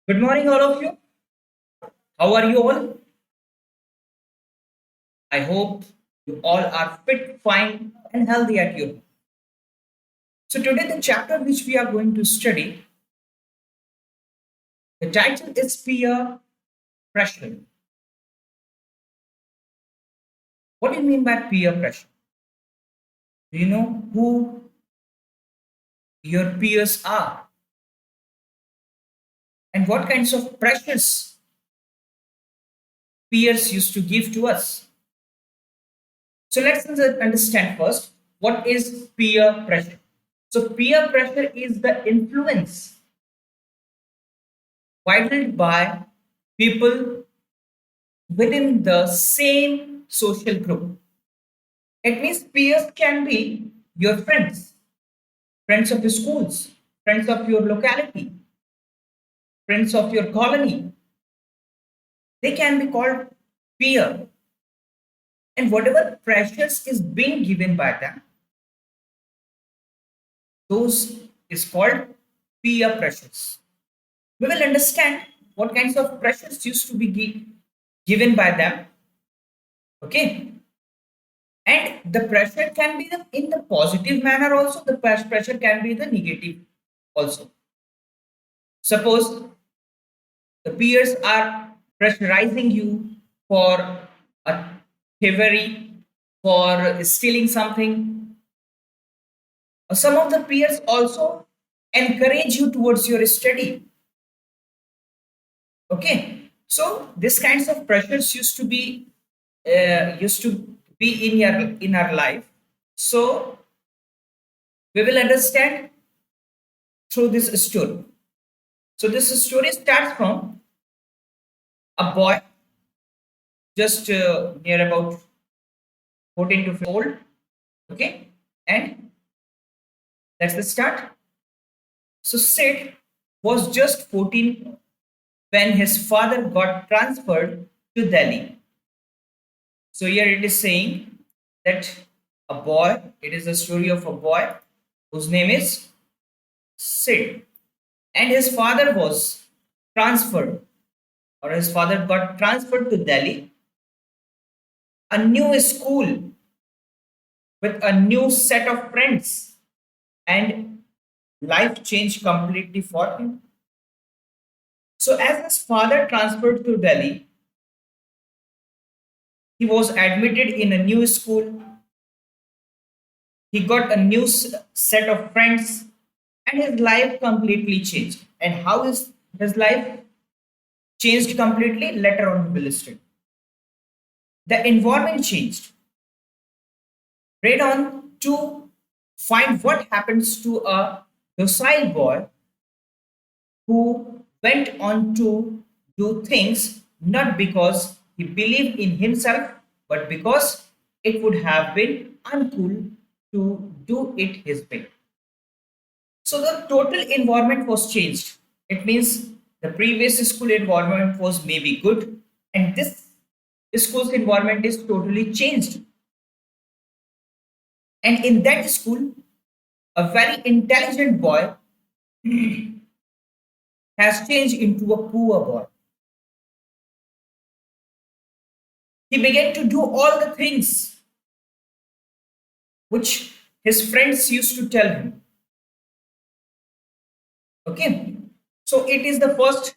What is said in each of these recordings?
Good morning, all of you. How are you all? I hope you all are fit, fine, and healthy at your home. So, today, the chapter which we are going to study, the title is Peer Pressure. What do you mean by peer pressure? Do you know who your peers are and what kinds of pressures peers used to give to us? So, let's understand first what is peer pressure. So, peer pressure is the influence wielded by people within the same social group. It means peers can be your friends, friends of your schools, friends of your locality, friends of your colony. They can be called peer. And whatever pressures is being given by them, those is called peer pressures. We will understand what kinds of pressures used to be given by them. Okay. And the pressure can be in the positive manner also, the pressure can be the negative also. Suppose the peers are pressurizing you for a thievery, for stealing something. Some of the peers also encourage you towards your study. Okay, so this kinds of pressures used to be in our life. So we will understand through this story. So this story starts from a boy just near about 14 to 15 old. Okay, and that's the start. So Sid was just 14 when his father got transferred to Delhi. So here it is saying that it is a story of a boy whose name is Sid, and his father was transferred, or his father got transferred to Delhi, a new school with a new set of friends, and life changed completely for him. So, as his father transferred to Delhi, he was admitted in a new school. He got a new set of friends, and his life completely changed. And how is his life changed completely? Later on, we will study. The environment changed. Read on to find what happens to a docile boy who went on to do things not because he believed in himself, but because it would have been uncool to do it his way. So the total environment was changed. It means the previous school environment was maybe good, and this school's environment is totally changed. And in that school, a very intelligent boy has changed into a poor boy. He began to do all the things which his friends used to tell him. Okay. So it is the first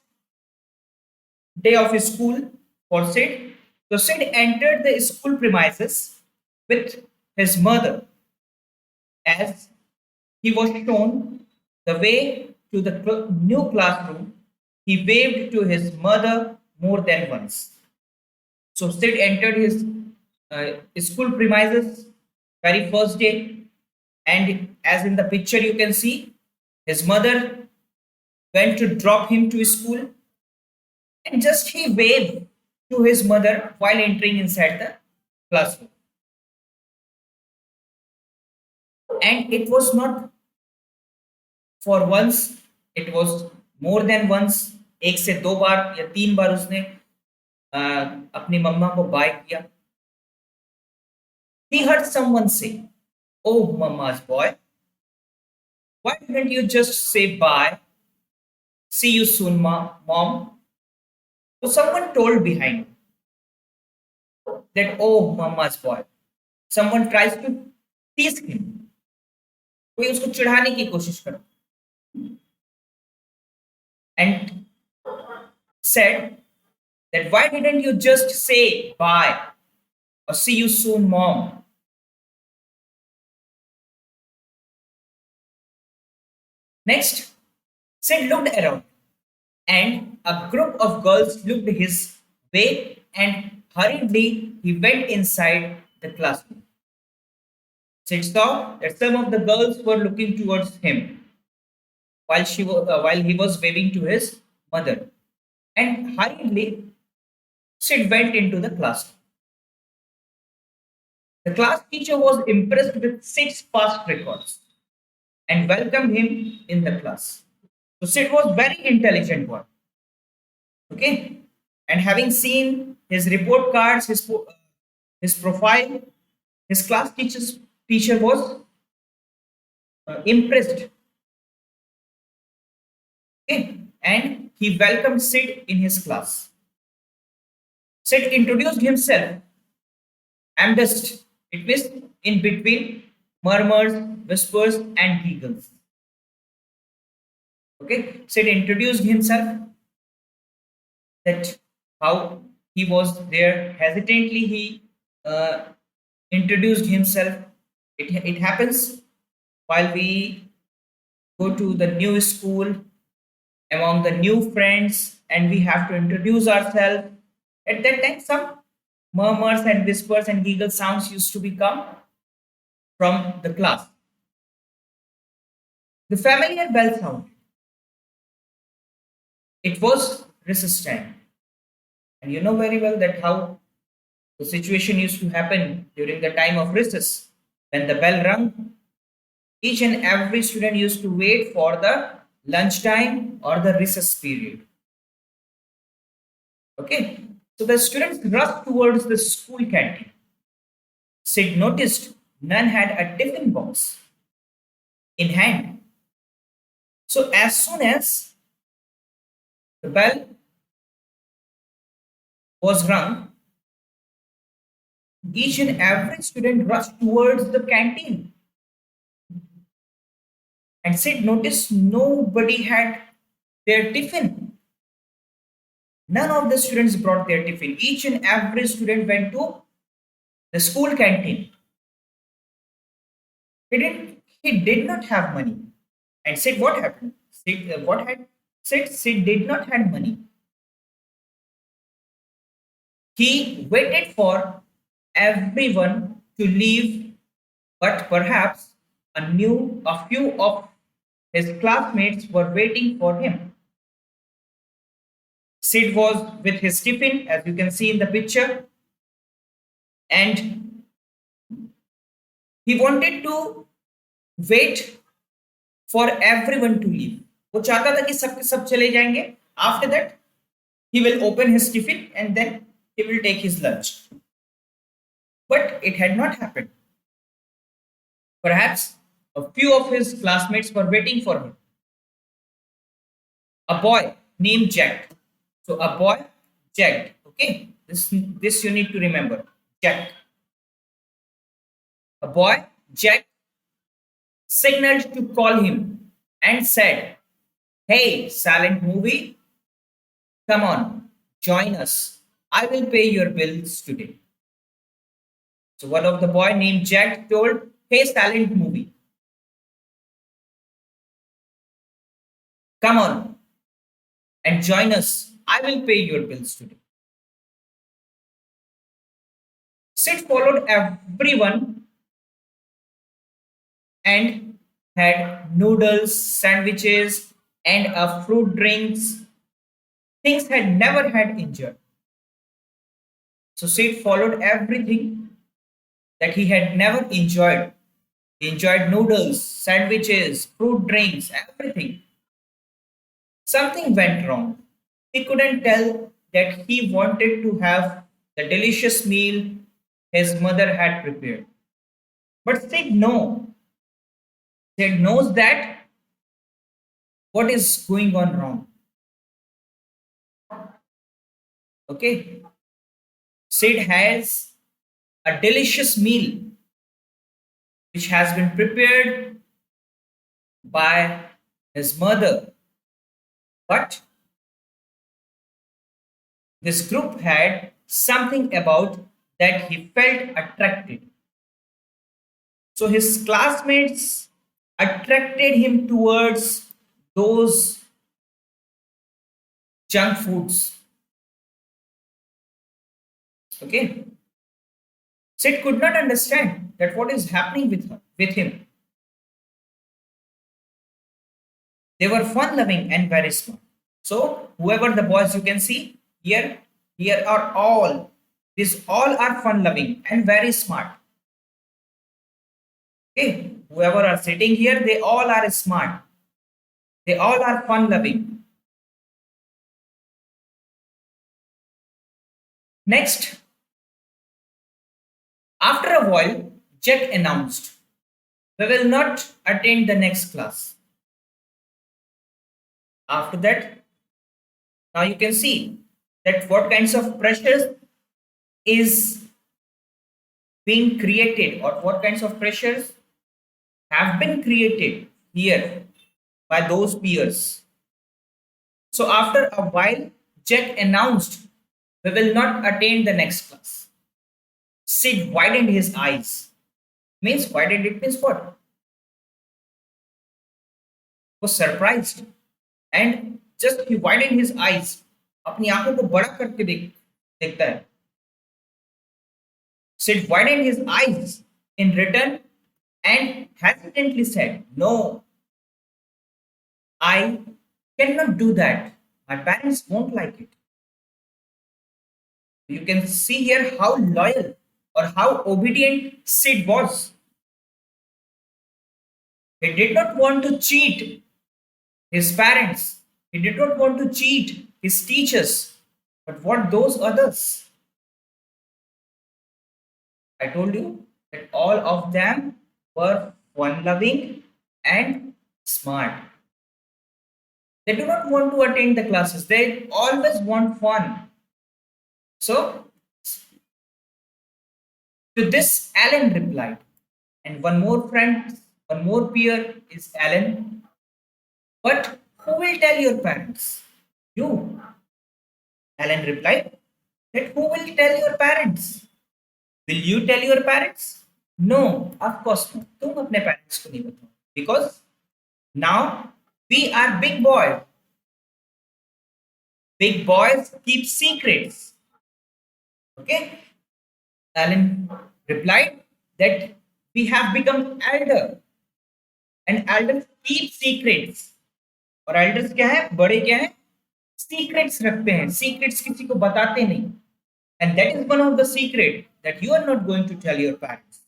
day of his school for Sid. So Sid entered the school premises with his mother as he was shown the way to the new classroom. He waved to his mother more than once. So Sid entered his school premises very first day, and as in the picture you can see, his mother went to drop him to school, and just he waved to his mother while entering inside the classroom. And it was not for once, it was more than once. एक से दो बार या तीन बार उसने अ, अपनी मम्मा को bye किया. He heard someone say, "Oh, mama's boy, why didn't you just say bye?" See you soon, mom. So someone told behind that, oh, mama's boy. Someone tries to tease him. कोई उसको चिढ़ाने की कोशिश करो. And said that why didn't you just say bye or see you soon, mom? Next, Sid looked around and a group of girls looked his way and hurriedly he went inside the classroom. Sid saw that some of the girls were looking towards him while he was waving to his mother. And hurriedly, Sid went into the classroom. The class teacher was impressed with Sid's past records and welcomed him in the class. So Sid was very intelligent one. Okay, and having seen his report cards, his profile, his teacher was impressed. Okay, and he welcomed Sid in his class. Sid introduced himself. I'm just, it was in between murmurs, whispers, and giggles. Okay, Sid introduced himself that how he was there. Hesitantly, he uh, introduced himself. It happens while we go to the new school among the new friends and we have to introduce ourselves. At that time, some murmurs and whispers and giggle sounds used to become from the class. The familiar bell sound. It was recess time. And you know very well that how the situation used to happen during the time of recess. When the bell rung, each and every student used to wait for the lunchtime or the recess period. Okay, so the students rushed towards the school canteen. Sid noticed none had a tiffin box in hand. So as soon as the bell was rung, each and every student rushed towards the canteen. And Sid noticed nobody had their tiffin. None of the students brought their tiffin. Each and every student went to the school canteen. He did not have money. And Sid, what happened? Sid did not have money. He waited for everyone to leave, but perhaps a few of his classmates were waiting for him. Sid was with his tiffin, as you can see in the picture, and he wanted to wait for everyone to leave. वो चाहता था कि सब सब चले जाएंगे. After that, he will open his tiffin and then he will take his lunch. But it had not happened. Perhaps a few of his classmates were waiting for him. A boy named Jack. So a boy, Jack. Okay, this you need to remember. Jack. A boy, Jack, signaled to call him and said, "Hey, silent movie, come on, join us. I will pay your bills today." So one of the boy named Jack told, "Hey, silent movie, come on and join us. I will pay your bills today." Sid followed everyone and had noodles, sandwiches, and a fruit drinks. Things had never had injured. So Sid followed everything that he had never enjoyed. He enjoyed noodles, sandwiches, fruit drinks, everything. Something went wrong. He couldn't tell that he wanted to have the delicious meal his mother had prepared. But Sid knows that what is going on wrong. Okay, Sid has a delicious meal which has been prepared by his mother, but this group had something about that he felt attracted. So his classmates attracted him towards those junk foods. Okay. Sid could not understand that what is happening with him. They were fun loving and very smart. So whoever the boys you can see here, here are all. These all are fun loving and very smart. Okay. Whoever are sitting here, they all are smart. They all are fun loving. Next, after a while, Jack announced, "We will not attend the next class." After that, now you can see that what kinds of pressures is being created or what kinds of pressures have been created here by those peers. So after a while, Jack announced, "We will not attend the next class." Sid widened his eyes. Means widened it means what? Was surprised and just he widened his eyes. अपनी आंखों को बड़ा करके देखता है. Sid widened his eyes in return and hesitantly said, "No, I cannot do that. My parents won't like it." You can see here how loyal or how obedient Sid was. He did not want to cheat his parents. He did not want to cheat his teachers. But what those others? I told you that all of them were fun loving and smart. They do not want to attend the classes. They always want fun. So to this, Alan replied. And one more friend, one more peer is Alan. But who will tell your parents? You. Alan replied. That who will tell your parents? Will you tell your parents? No, of course not. तुम अपने parents को नहीं बताओ. Because now we are big boys. Big boys keep secrets. Okay? Alan replied that we have become elder and elders keep secrets. और elders क्या है? बड़े क्या है? Secrets रखते हैं. Secrets किसी को बताते नहीं. And that is one of the secret that you are not going to tell your parents.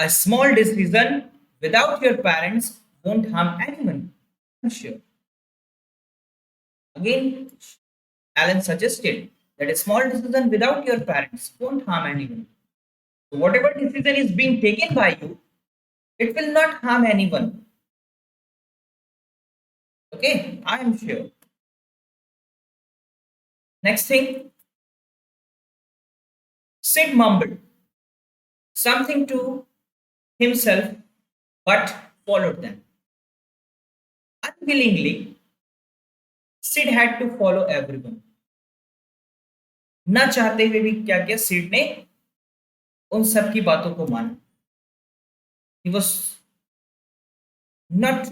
A small decision without your parents won't harm anyone. I'm sure. Again, Alan suggested that a small decision without your parents won't harm anyone. So whatever decision is being taken by you, it will not harm anyone. Okay, I am sure. Next thing, Sid mumbled something to himself but followed them. Unwillingly, Sid had to follow everyone. न चाहते हुए भी क्या किया सिड ने उन सब की बातों को माना. He was not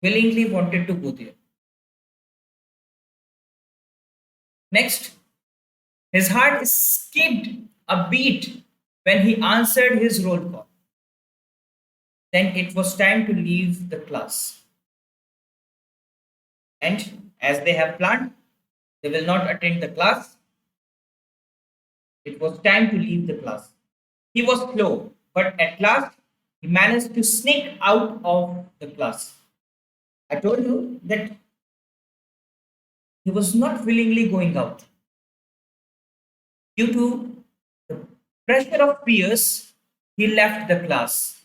willingly wanted to go there. Next, his heart skipped a beat when he answered his roll call. Then it was time to leave the class. And as they have planned, they will not attend the class. It was time to leave the class. He was slow, but at last he managed to sneak out of the class. I told you that he was not willingly going out. Due to the pressure of peers, he left the class.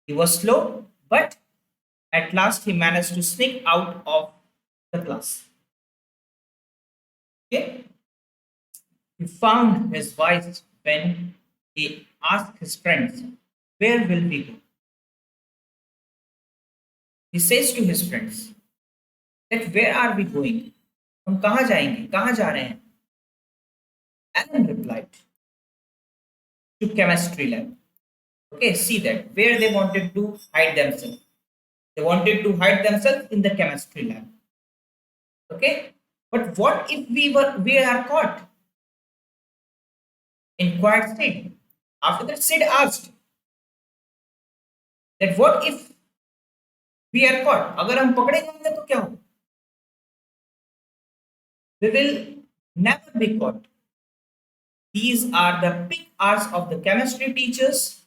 He was slow, but At last, he managed to sneak out of the class. Okay? He found his voice when he asked his friends, "Where will we go?" He says to his friends that, "Where are we going?" हम कहाँ जाएंगे, कहाँ जा रहे हैं? Alan replied, "To chemistry lab." Okay, see that where they wanted to hide themselves. They wanted to hide themselves in the chemistry lab. Okay, but what if we are caught? Inquired Sid. After that, Sid asked that what if we are caught? अगर हम पकड़े जाएंगे तो क्या हो? We will never be caught. These are the peak hours of the chemistry teachers.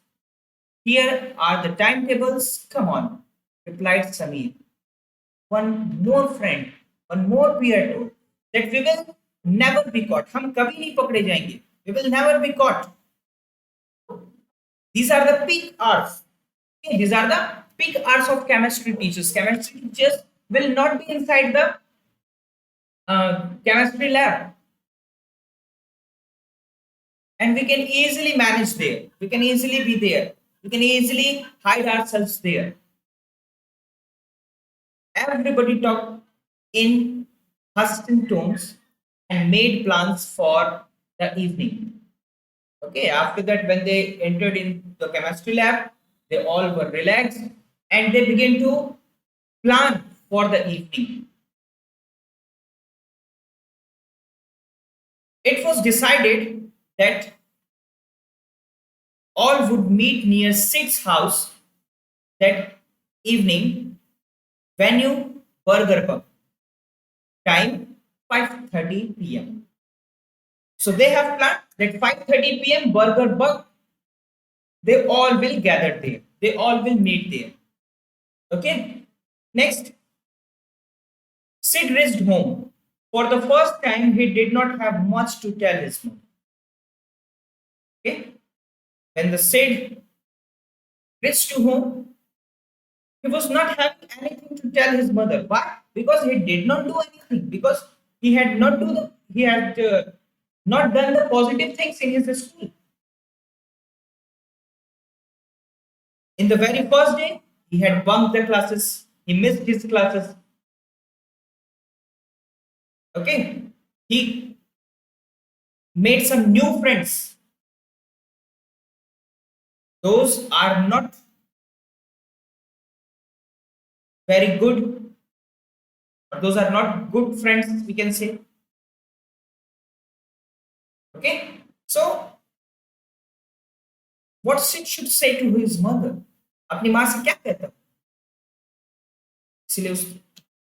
Here are the timetables. Come on, replied Samir. One more friend, one more peer told that we will never be caught. हम कभी नहीं पकड़े जाएंगे. We will never be caught. These are the peak hours. Okay, these are the peak hours of chemistry teachers. Chemistry teachers will not be inside the chemistry lab, and we can easily manage there. We can easily be there. We can easily hide ourselves there. Everybody talked in hushed tones and made plans for the evening. Okay, after that, when they entered in the chemistry lab, they all were relaxed and they began to plan for the evening. It was decided that all would meet near Sid's house that evening. Venue Burger Pub. Time 5:30 p.m. So they have planned that 5:30 p.m. Burger Pub. They all will gather there. They all will meet there. Okay. Next, Sid reached home. For the first time, he did not have much to tell his mom. Okay. When the Sid reached to home, he was not having anything to tell his mother. Why? Because he did not do anything. Because he had not done the positive things in his school. In the very first day, he had bunked the classes. He missed his classes. Okay, he made some new friends. Those are not very good, or those are not good friends, we can say. Okay, so what Sid should say to his mother? अपनी माँ से क्या कहता? इसलिए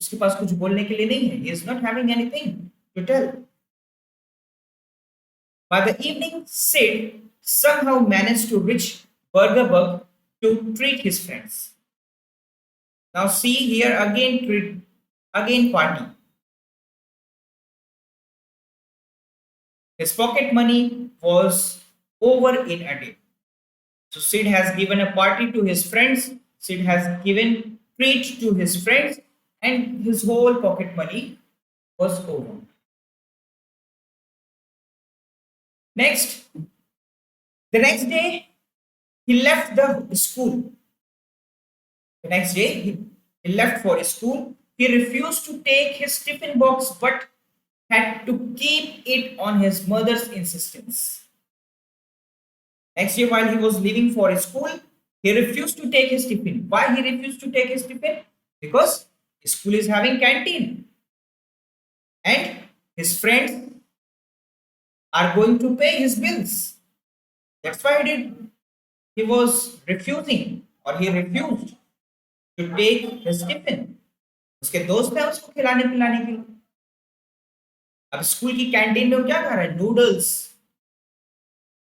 उसके पास कुछ बोलने के लिए नहीं है. He is not having anything to tell. By the evening, Sid somehow managed to reach Burger Bug to treat his friends. Now see here again party. His pocket money was over in a day. So Sid has given a party to his friends. Sid has given treat to his friends, and his whole pocket money was over. Next, the next day, he left the school. The next day, he left for school. He refused to take his tiffin box but had to keep it on his mother's insistence. Next year, while he was leaving for school, he refused to take his tiffin. Why he refused to take his tiffin? Because school is having canteen. And his friends are going to pay his bills. That's why he was refusing, or he refused to take his tiffin. उसके दोस्त हैं उसको खिलाने पिलाने के लिए. अब school की कैंटीन में वो क्या खा रहा है? Noodles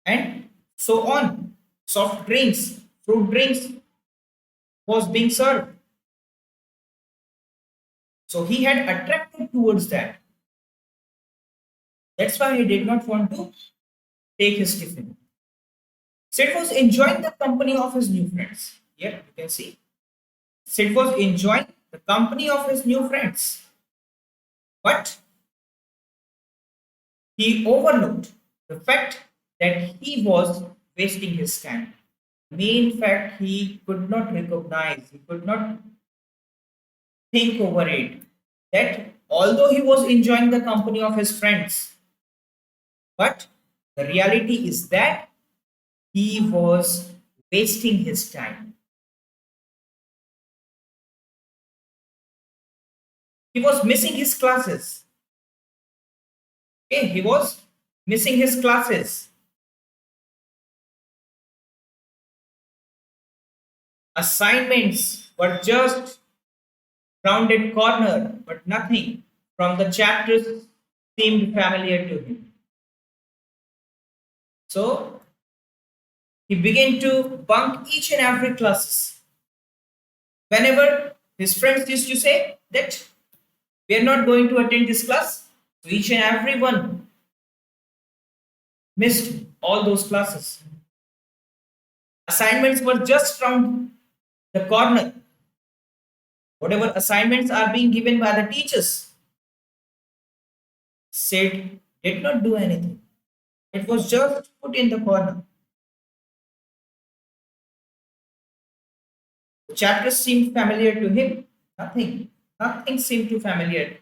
and so on. Soft drinks, fruit drinks was being served. So he had attracted towards that. That's why he did not want to take his tiffin. Sid was enjoying the company of his new friends. Here you can see Sid was enjoying the company of his new friends, but he overlooked the fact that he was wasting his time. Main fact he could not recognize, he could not think over it, that although he was enjoying the company of his friends, but the reality is that he was wasting his time. He was missing his classes. Okay, he was missing his classes. Assignments were just rounded corner, but nothing from the chapters seemed familiar to him. So he began to bunk each and every classes. Whenever his friends used to say that we are not going to attend this class, so each and every one missed all those classes. Assignments were just round the corner. Whatever assignments are being given by the teachers, Sid did not do anything. It was just put in the corner. The chapters seemed familiar to him. Nothing. Nothing seemed too familiar.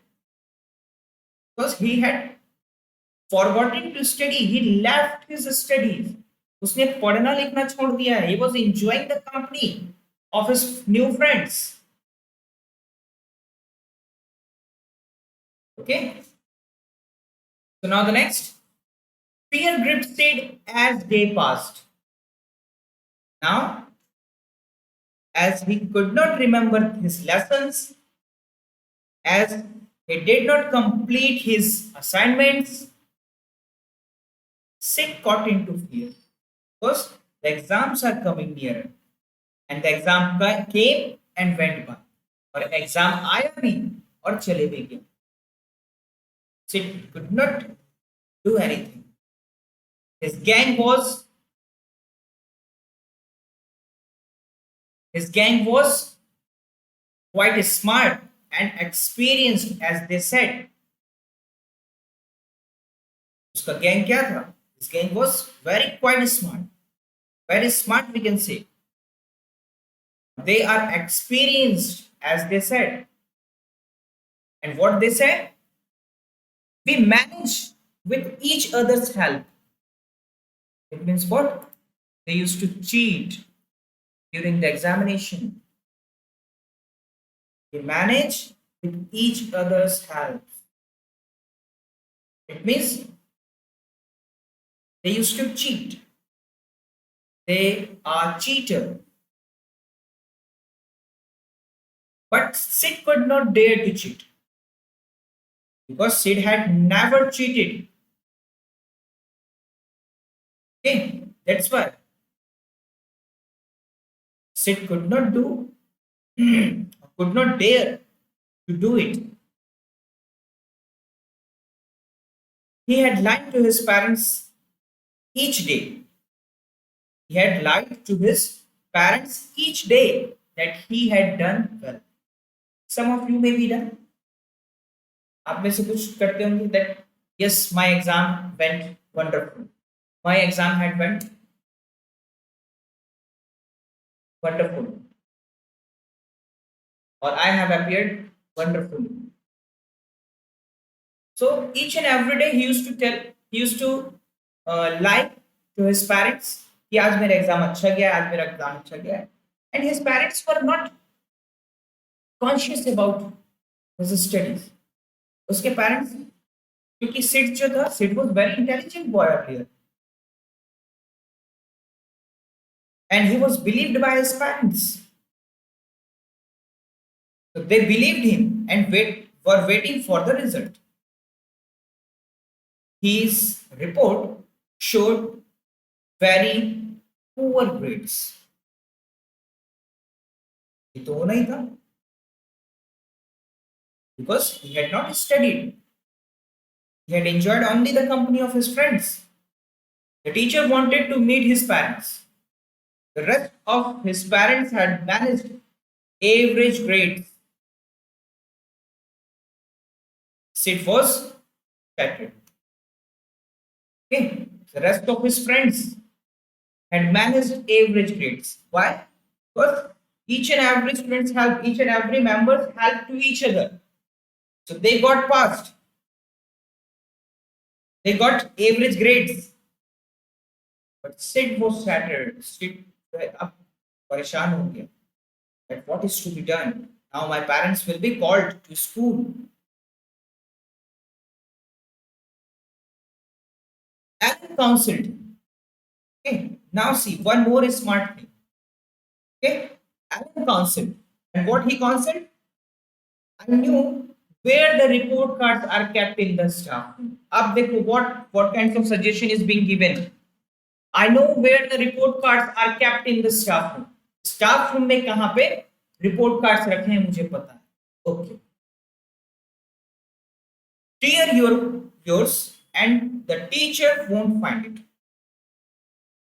Because he had forgotten to study. He left his studies. उसने पढ़ना लिखना छोड़ दिया है. He was enjoying the company of his new friends. Okay. So now the next. Fear gripped Sid as day passed. Now, as he could not remember his lessons, as he did not complete his assignments, Sid got into fear because the exams are coming nearer and the exam came and went by. और exam आया भी और चले भी गया. Sid could not do anything. His gang was his gang was quite smart and experienced, as they said. उसका gang क्या था? His gang was very quite smart. Very smart, we can say. They are experienced, as they said. And what they said? We manage with each other's help. It means what? They used to cheat during the examination. They manage with each other's help. It means they used to cheat. They are cheater. But Sid could not dare to cheat because Sid had never cheated. Okay, that's why Sid could not do, could not dare to do it. He had lied to his parents each day. He had lied to his parents each day that he had done well. Some of you may be done. आप में से कुछ करते होंगे that yes, my exam went wonderful. My exam had went wonderful. Or I have appeared wonderfully. So each and every day he used to lie to his parents कि आज मेरा exam अच्छा गया, आज मेरा एग्जाम अच्छा गया. And his parents were not conscious about his studies. उसके parents, क्योंकि सिड जो था, Sid was very intelligent boy earlier. And he was believed by his parents. So they believed him and were waiting for the result. His report showed very poor grades. ये तो होना ही था because he had not studied. He had enjoyed only the company of his friends. The teacher wanted to meet his parents. The rest of his parents had managed average grades. Sid was shattered. Okay. The rest of his friends had managed average grades. Why? Because each and every students help, each and every members help to each other. So they got passed. They got average grades. But Sid was shattered. Sid up परेशान हो गया. That what is to be done? Now my parents will be called to school. Alan counseled. Okay. Now see one more smart thing. Okay. Alan counseled. And what he counseled? I knew where the report cards are kept in the staff room. Ab dekho what kinds of suggestion is being given. I know where the report cards are kept in the staff room. Staff room में कहाँ पे report cards रखे हैं मुझे पता है. Okay. Clear yours and the teacher won't find it.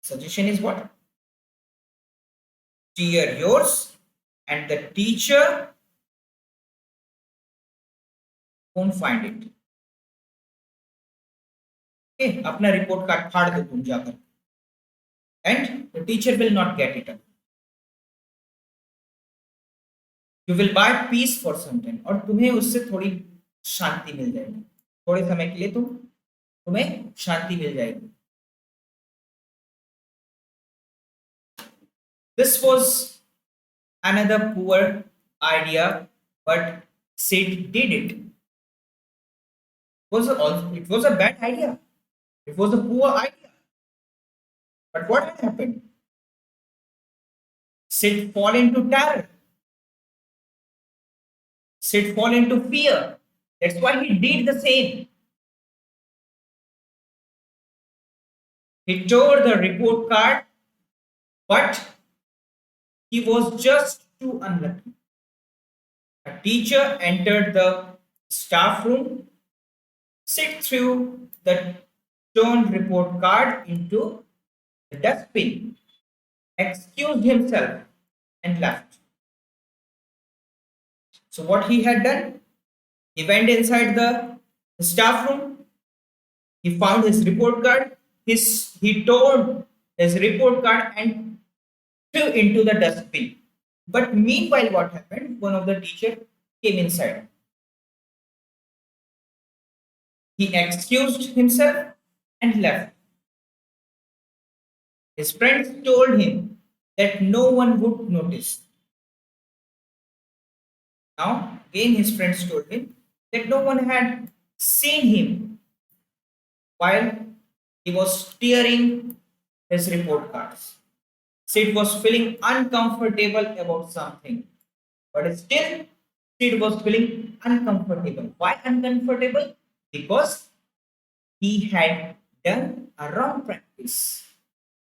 Suggestion is what? Clear yours and the teacher won't find it. Okay, अपना report card फाड़ दो तुम जाकर. And the teacher will not get it. You will buy peace for some time और तुम्हें उससे थोड़ी शांति मिल जाएगी. थोड़े समय के लिए तुम्हें शांति मिल जाएगी. This was another poor idea, but Sid did it. It was a bad idea. It was a poor idea. But what had happened? Sid fall into terror. Sid fall into fear. That's why he did the same. He tore the report card, but he was just too unlucky. A teacher entered the staff room, Sid threw the torn report card into the dustbin, excused himself, and left. So, what he had done? He went inside the staff room, he found his report card, he tore his report card and threw into the dustbin. But meanwhile, what happened? One of the teachers came inside. He excused himself and left. His friends told him that no one would notice. Now, again, his friends told him that no one had seen him while he was tearing his report cards. Sid was feeling uncomfortable about something, but still, Sid was feeling uncomfortable. Why uncomfortable? Because he had done a wrong practice,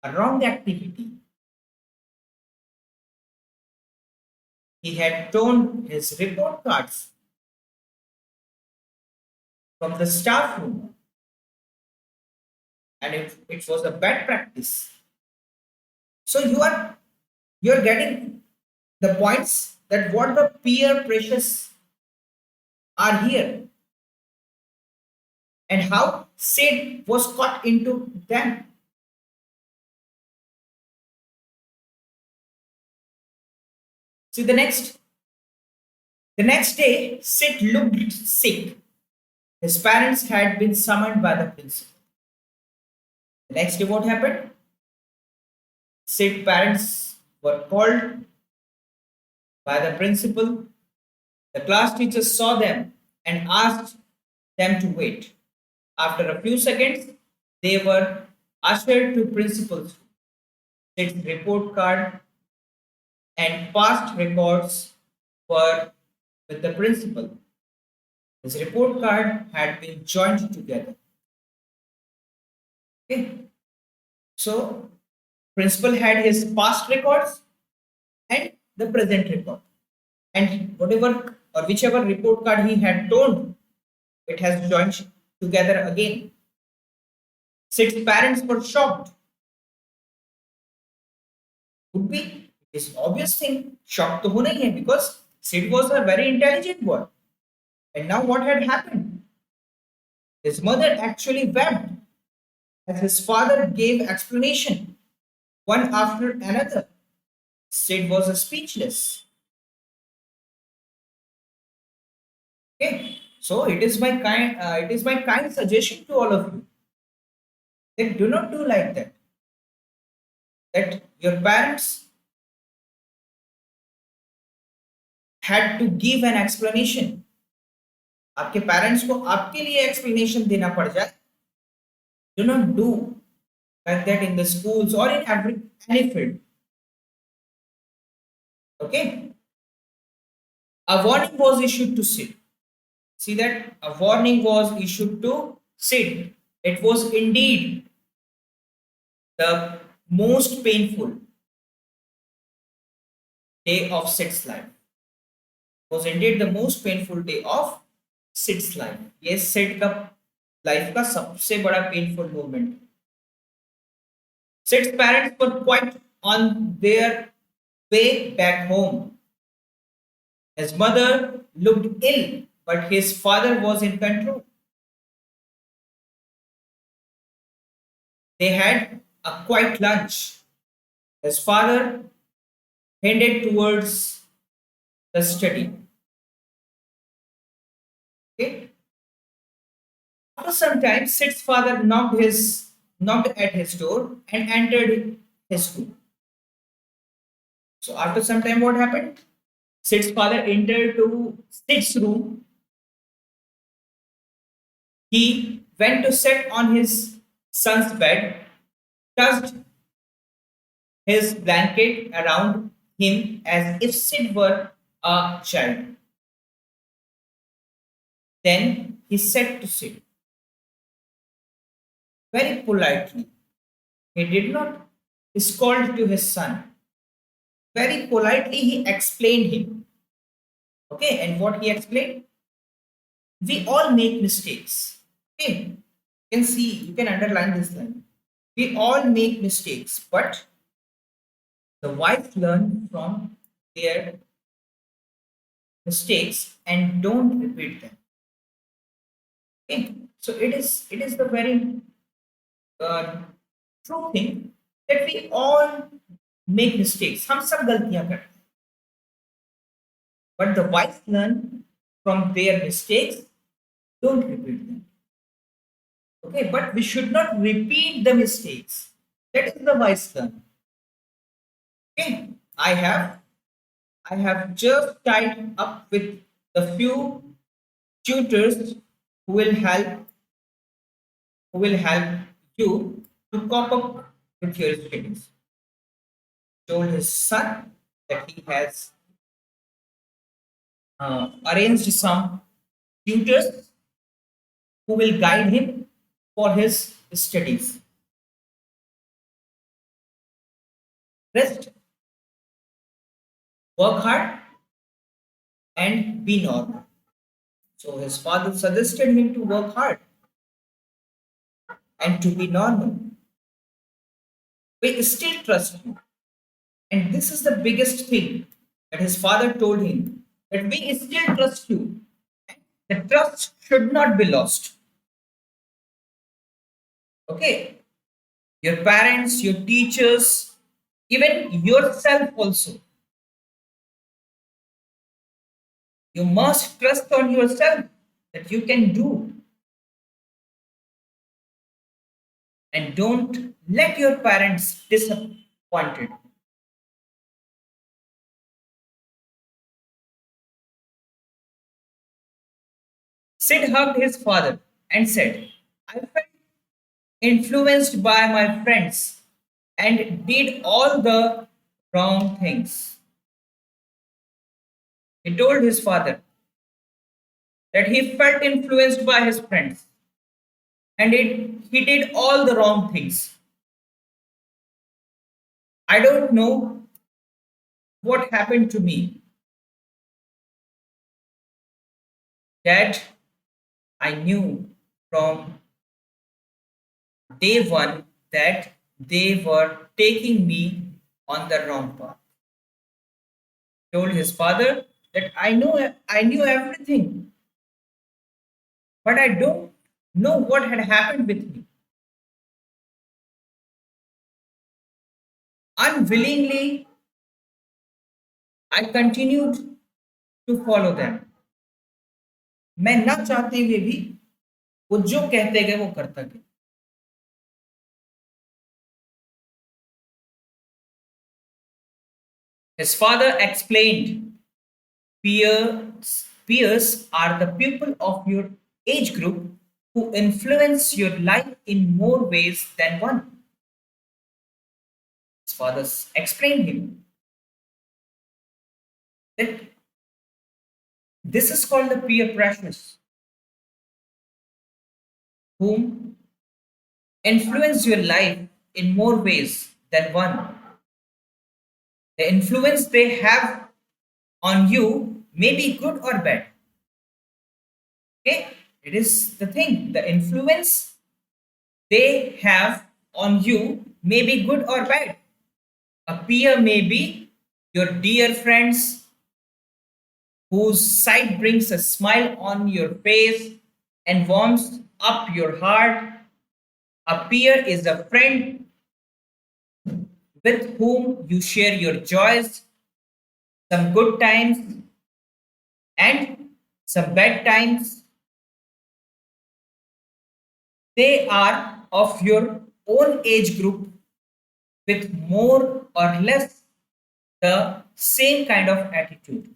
a wrong activity. He had torn his report cards from the staff room, and it was a bad practice. So you're getting the points that what the peer pressures are here and how Sid was caught into them. See the next day, Sid looked sick. His parents had been summoned by the principal. The next day, what happened? Sid's parents were called by the principal. The class teacher saw them and asked them to wait. After a few seconds, they were ushered to principal's room. Sid's report card and past records were with the principal. His report card had been joined together. Okay. So, principal had his past records and the present record. And whatever or whichever report card he had torn, it has joined together again. Sid's parents were shocked. Could be It's obvious thing. Shock to hona hi hai because Sid was a very intelligent boy. And now what had happened? His mother actually wept as his father gave explanation one after another. Sid was speechless. Okay, so it is my kind suggestion to all of you that do not do like that. That your parents had to give an explanation. आपके parents को आपके लिए explanation देना पड़ जाए. Do not do like that in the schools or in every any field. Okay, a warning was issued to Sid. See that a warning was issued to Sid. It was indeed the most painful day of Sid's life. Was indeed the most painful day of Sid's life. ये Sid का life का सबसे बड़ा painful moment. Sid's parents were quite on their way back home. His mother looked ill, but his father was in control. They had a quiet lunch. His father headed towards the study. Okay. After some time, Sid's father knocked at his door and entered his room. So after some time, what happened? Sid's father entered to Sid's room. He went to sit on his son's bed, touched his blanket around him as if Sid were a child. Then he said to Sid, very politely, he did not scold to his son. Very politely, he explained him. Okay, and what he explained? We all make mistakes. Okay, you can see, you can underline this line. We all make mistakes, but the wise learn from their mistakes and don't repeat them. Okay, so it is the very uh, true thing that we all make mistakes. हम सब गलतियां करते हैं, but the wise learn from their mistakes, don't repeat them. Okay, but we should not repeat the mistakes. That is the wise learn. Okay, I have just tied up with the few tutors who will help who will help you to cope up with your studies. Told his son that he has arranged some tutors who will guide him for his studies. Rest, work hard, and be normal. So his father suggested him to work hard and to be normal. We still trust you. And this is the biggest thing that his father told him, that we still trust you. The trust should not be lost. Okay. Your parents, your teachers, even yourself also. You must trust on yourself that you can do. And don't let your parents disappointed. Sid hugged his father and said, I felt influenced by my friends and did all the wrong things. He told his father that he felt influenced by his friends and he did all the wrong things. I don't know what happened to me, that I knew from day one that they were taking me on the wrong path. told his father that I knew everything, but I don't know what had happened with me. Unwillingly, I continued to follow them. मैं ना चाहते हुए भी वो जो कहते गए वो करता गया. His father explained, peers are the people of your age group who influence your life in more ways than one. His father explained him that this is called the peer pressures, whom influence your life in more ways than one. The influence they have on you may be good or bad. Okay, it is the thing. The influence they have on you may be good or bad. A peer may be your dear friends whose sight brings a smile on your face and warms up your heart. A peer is a friend with whom you share your joys, some good times and some bad times. They are of your own age group with more or less the same kind of attitude,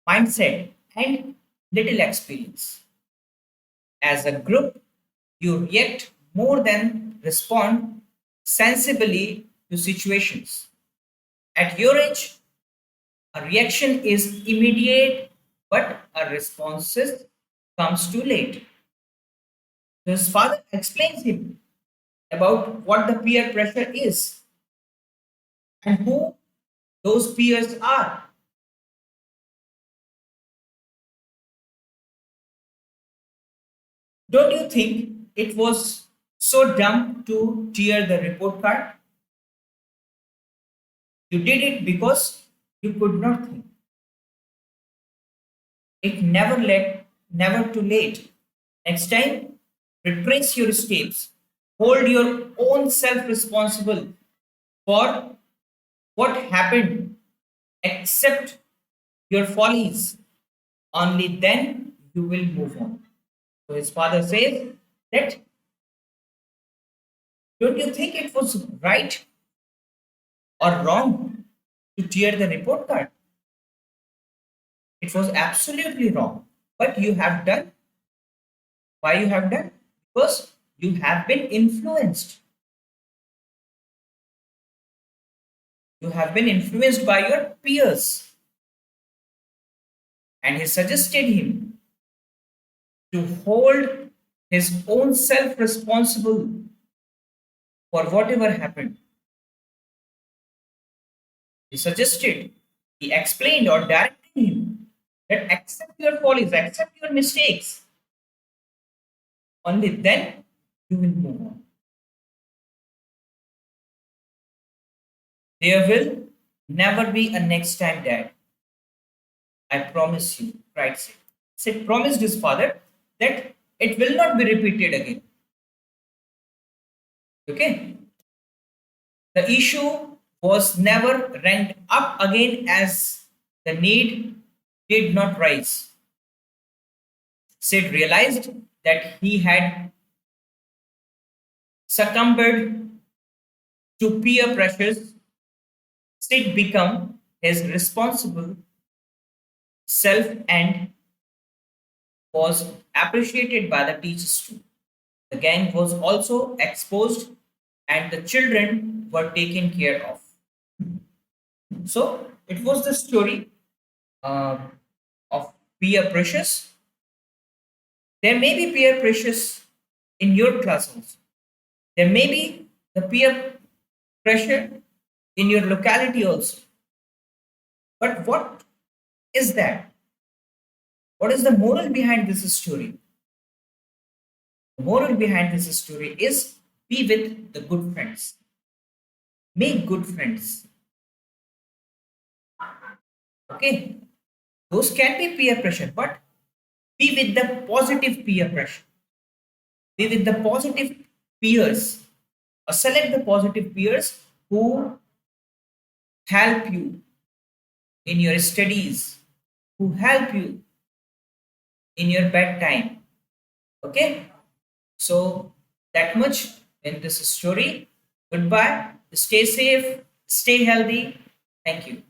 mindset, and little experience. As a group, you react more than respond sensibly to situations. At your age, a reaction is immediate, but a response comes too late. So his father explains him about what the peer pressure is and who those peers are. Don't you think it was so dumb to tear the report card? You did it because you could not think. It never too late. Next time, retrace your steps. Hold your own self responsible for what happened. Accept your follies. Only then you will move on. So his father says that don't you think it was right or wrong to tear the report card? It was absolutely wrong. But you have done. Why you have done? Because you have been influenced. You have been influenced by your peers. And he suggested him to hold his own self responsible for whatever happened. He suggested, he explained or directed him that accept your follies, accept your mistakes. Only then you will move on. There will never be a next time, Dad. I promise you, cried Sid. Sid promised his father that it will not be repeated again. Okay? The issue was never ranked up again as the need did not rise. Sid realized that he had succumbed to peer pressures. Sid became his responsible self and was appreciated by the teachers too. The gang was also exposed and the children were taken care of. So it was the story uh, of peer pressures. There may be peer pressures in your class also. There may be the peer pressure in your locality also. But what is that? What is the moral behind this story? The moral behind this story is be with the good friends. Make good friends. Okay, those can be peer pressure, but be with the positive peer pressure. Be with the positive peers, or select the positive peers who help you in your studies, who help you in your bedtime. Okay, so that much in this story. Goodbye. Stay safe, stay healthy. Thank you.